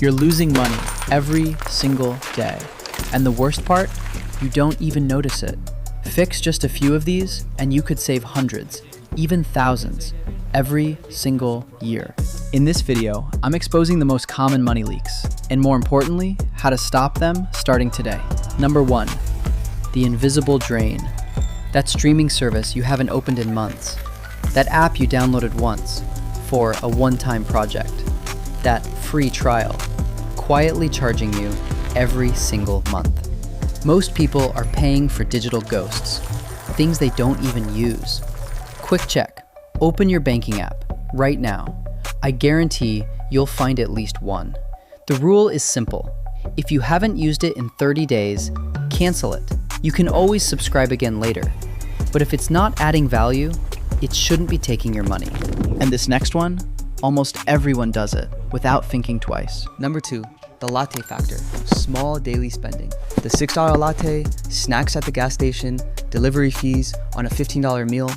You're losing money every single day. And the worst part, you don't even notice it. Fix just a few of these and you could save hundreds, even thousands, every single year. In this video, I'm exposing the most common money leaks, and more importantly, how to stop them starting today. Number 1, the invisible drain. That streaming service you haven't opened in months. That app you downloaded once for a one-time project. That free trial, quietly charging you every single month. Most people are paying for digital ghosts, things they don't even use. Quick check, open your banking app right now. I guarantee you'll find at least one. The rule is simple. If you haven't used it in 30 days, cancel it. You can always subscribe again later. But if it's not adding value, it shouldn't be taking your money. And this next one, almost everyone does it without thinking twice. Number 2, the latte factor, small daily spending. The $6 latte, snacks at the gas station, delivery fees on a $15 meal.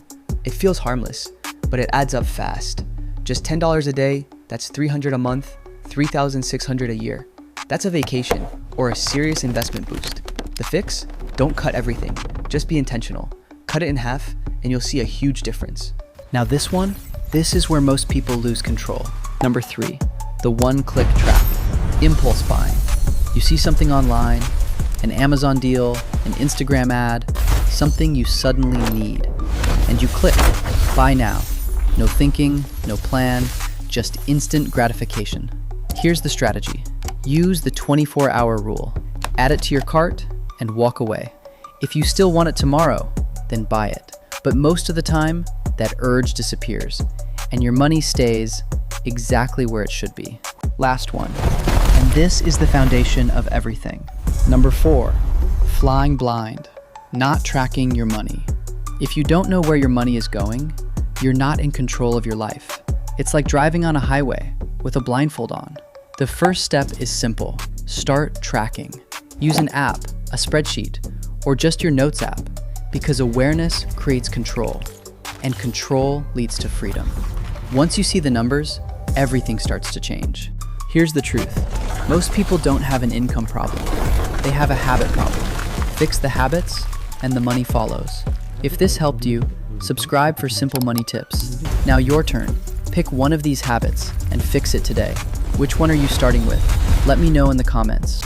It feels harmless, but it adds up fast. Just $10 a day, that's $300 a month, $3,600 a year. That's a vacation or a serious investment boost. The fix? Don't cut everything, just be intentional. Cut it in half and you'll see a huge difference. Now this is where most people lose control. Number 3, the one-click trap, impulse buying. You see something online, an Amazon deal, an Instagram ad, something you suddenly need, and you click, buy now. No thinking, no plan, just instant gratification. Here's the strategy. Use the 24-hour rule. Add it to your cart and walk away. If you still want it tomorrow, then buy it. But most of the time, that urge disappears and your money stays exactly where it should be. Last one, and this is the foundation of everything. Number 4, flying blind, not tracking your money. If you don't know where your money is going, you're not in control of your life. It's like driving on a highway with a blindfold on. The first step is simple. Start tracking. Use an app, a spreadsheet, or just your notes app, because awareness creates control, and control leads to freedom. Once you see the numbers, everything starts to change. Here's the truth. Most people don't have an income problem. They have a habit problem. Fix the habits, and the money follows. If this helped you, subscribe for simple money tips. Now your turn. Pick one of these habits and fix it today. Which one are you starting with? Let me know in the comments.